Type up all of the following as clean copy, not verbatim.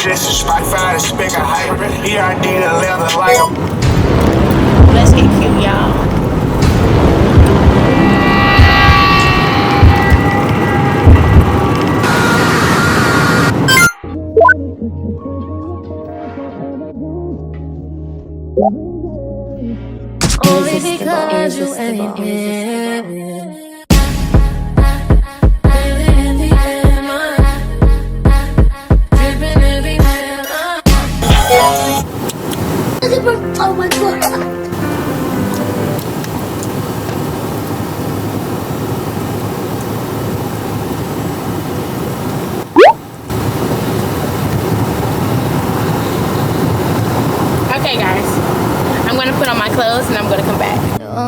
This is Spotify, the speaker hybrid. ERD the leather like a. Let's get cute, y'all. Only because you ain't here. Oh my god. Okay guys, I'm gonna put on my clothes and I'm gonna come back. Oh,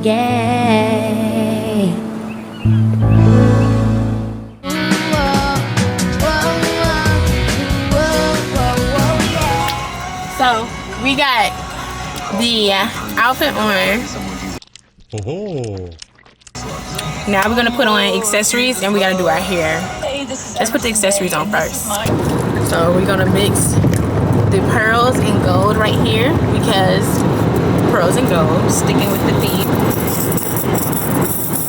yeah. So we got the outfit on. Now we're gonna put on accessories and we gotta do our hair. Let's put the accessories on first. So we're gonna mix the pearls and gold right here because pearls and gold, sticking with the theme.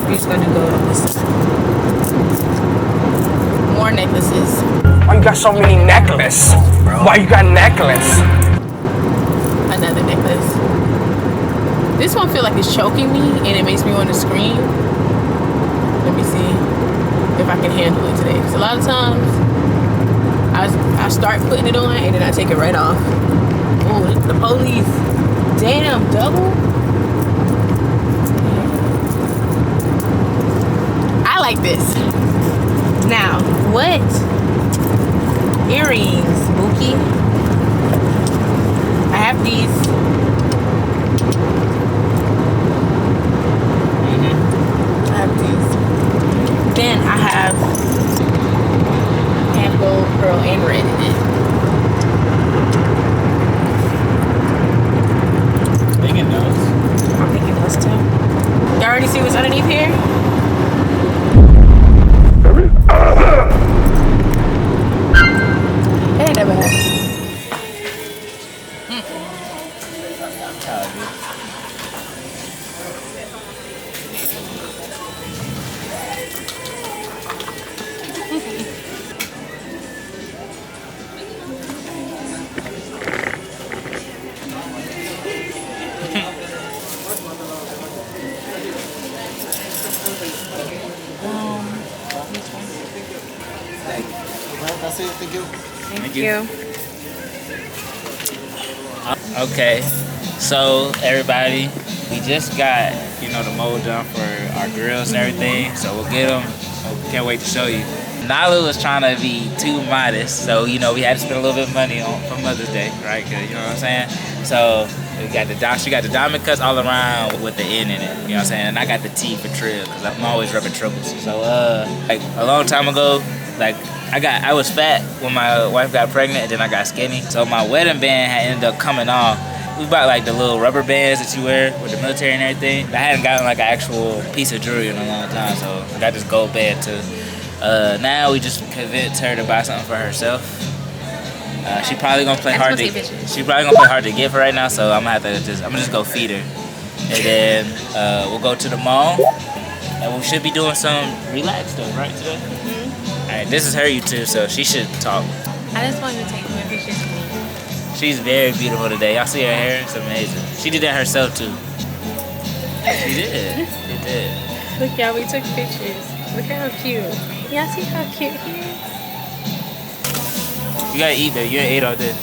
We're just gonna do gold on this side. More necklaces. Why you got so many necklaces? Why you got necklace? Another necklace. This one feel like it's choking me and it makes me want to scream. Let me see if I can handle it today. Because a lot of times I start putting it on and then I take it right off. Oh, the police. Damn, double. I like this. Now, what earrings, Mookie? I have these. I have these. Then I have gold, pearl, and red in it. I'm thinking those. I'm thinking those too. Y'all already see what's underneath here? It ain't that bad. Thank you. Okay, so everybody, we just got, the mold done for our grills and everything, so we'll get them. Can't wait to show you. Nalu was trying to be too modest, so we had to spend a little bit of money for Mother's Day, right? Cause you know what I'm saying. So we got she got the diamond cuts all around with the N in it. You know what I'm saying. And I got the T for trill, cause I'm always rubbing troubles. So like a long time ago, like I was fat when my wife got pregnant, and then I got skinny. So my wedding band had ended up coming off. We bought like the little rubber bands that you wear with the military and everything. I hadn't gotten like an actual piece of jewelry in a long time, so I got this gold band too. Now we just convinced her to buy something for herself. She probably gonna play hard to. She probably gonna play hard to get for right now, so I'm gonna just go feed her, and then we'll go to the mall, and we should be doing some relaxed stuff right today. All right, this is her YouTube, so she should talk. I just wanted to take more pictures of me. She's very beautiful today. Y'all see her hair? It's amazing. She did that herself too. She did. She did. Look, y'all, we took pictures. Look how cute. Y'all see how cute he is? You gotta eat, baby. You ain't ate all day.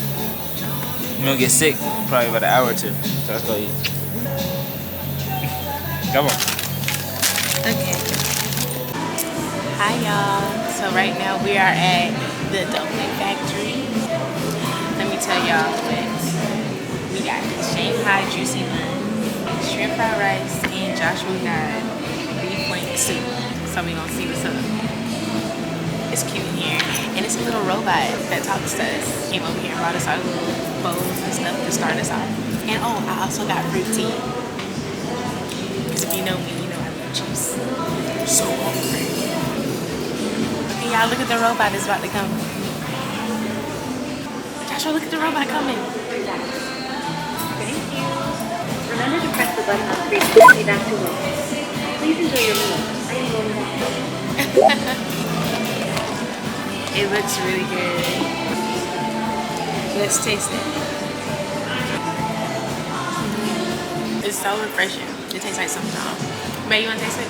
You're gonna get sick probably about an hour or two. So let's go eat. Come on. Okay. Hi, y'all. So right now we are at the dumpling factory. Let me tell y'all what we got: Shanghai juicy bun, shrimp fried rice, and Joshua got beef flank soup. So we gonna see what's up. It's cute in here, and it's a little robot that talks to us. Came over here and brought us our little bowls and stuff to start us off. And oh, I also got fruit tea. Because if you know me, you know I love juice. So hungry. Okay, And y'all look at the robot that's about to come. Joshua, look at the robot coming. Thank you. Remember to press the button on screen to take me back to work. Please enjoy your meal. I am going back. It looks really good. Let's taste it. It's so refreshing. It tastes like something. May, you want to taste it?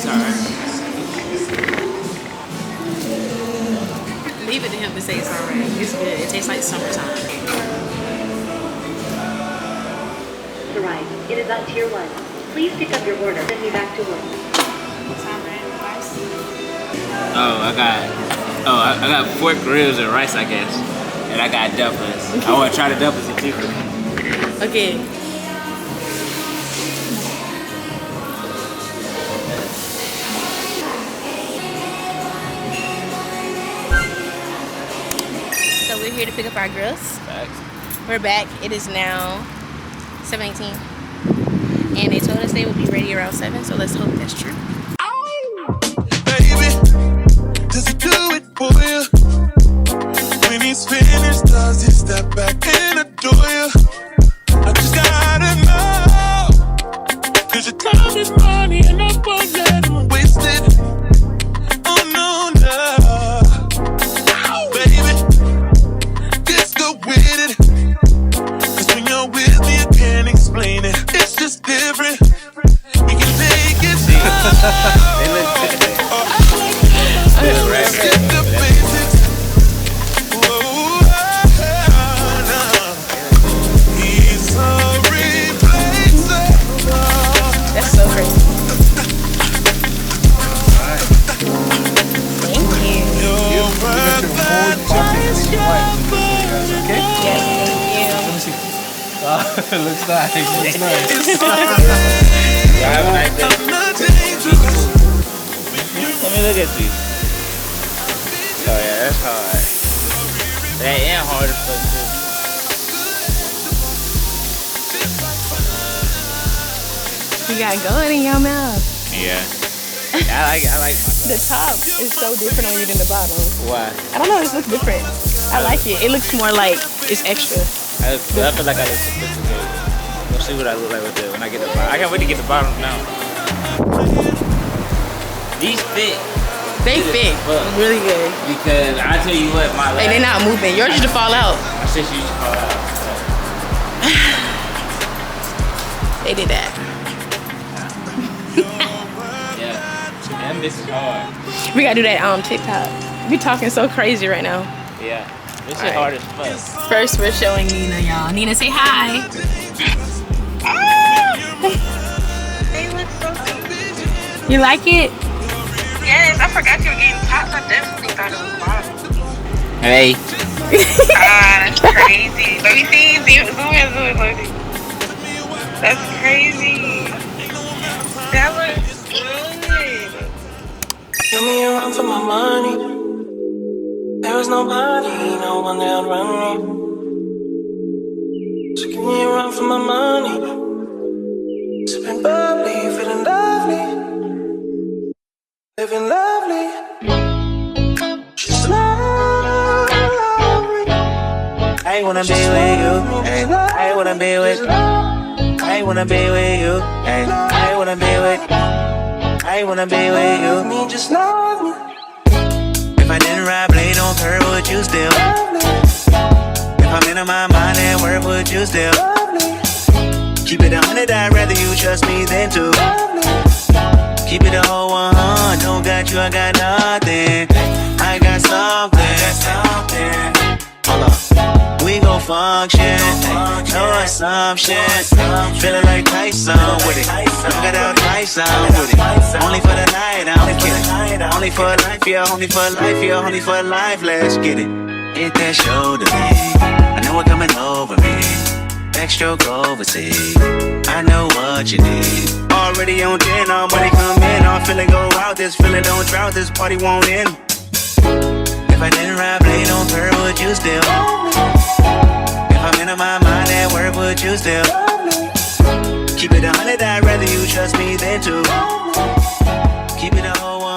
Sorry. Leave it to him to say it's alright. It's good. It tastes like summertime. Right. It is on tier 1. Please pick up your order. Send me back to work. I got pork ribs and rice, I guess. And I got dumplings. I want to try the dumplings too. Okay. So we're here to pick up our Grillz. We're back. It is now 7:18. And they told us they would be ready around 7, so let's hope that's true. Baby, does he do it for you? When he's finished, does he step back and adore you? I just gotta know, 'cause your time is money and I won't let him waste it. Oh no, no. Baby, just go with it. 'Cause when you're with me, I can't explain it. It's just different. We can take it slow. They look good. Let's get the basics. Whoa, no. He's so replaceable. That's so crazy. Thank you. You're worth the choice, you're Okay? Yes, thank you. Let me see. It looks nice. It looks nice. Y'all have a nice day. Let me look at these. Oh yeah, that's hard. That ain't hard as fuck too. You got gold in your mouth. Yeah. I like The top is so different on you than the bottom. Why? I don't know, it looks different. I like it. It looks more like it's extra. I feel like I look sophisticated. We'll see what I look like with it when I get the bottom. I can't wait to get the bottom now. These fit. They fit really good. Because I tell you what, my Like, they're not moving. Yours used to fall out. My sister used to fall out. They did that. Yeah. Damn, this is hard. We gotta do that TikTok. We talking so crazy right now. Yeah. This is hard as fuck. First, we're showing Nina, y'all. Nina, say hi. They look so good. You like it? Yes, I forgot you were getting tops. I definitely thought it was bottom. Hey. That's crazy. Let me see. Zoom in. That's crazy. That looks good. Give me a run for my money. There was nobody, no one that run me. So give me a run for my money. Sipping bubbly, feeling lovely. Living lovely. She's lovely. I wanna be with you. Ay, I wanna be with you. I wanna be with you. Ay, I wanna be with you. I wanna be with you. Me, just love me. If I didn't ride blade on curve, would you still? If I'm in my mind at work, would you still? Keep it 100, I'd rather you trust me than to. Keep it a whole 100, don't got you, I got nothing. I got something. Hold up. We gon' function, no assumption. Feeling like Tyson with it. Look at how Tyson with it. Only for the night, I'm kidding. Only for life, yeah, only for life, yeah, only for life. Let's get it. Hit that shoulder, me. I know it coming over me. Backstroke overseas. I know what you need. Already on 10, I'm ready to come in. I'm feeling go out, this feeling don't drought, this party won't end. If I didn't ride blade on curve, would you still? If I'm in my mind at work, would you still? Keep it 100, I'd rather you trust me than to keep it a whole 100.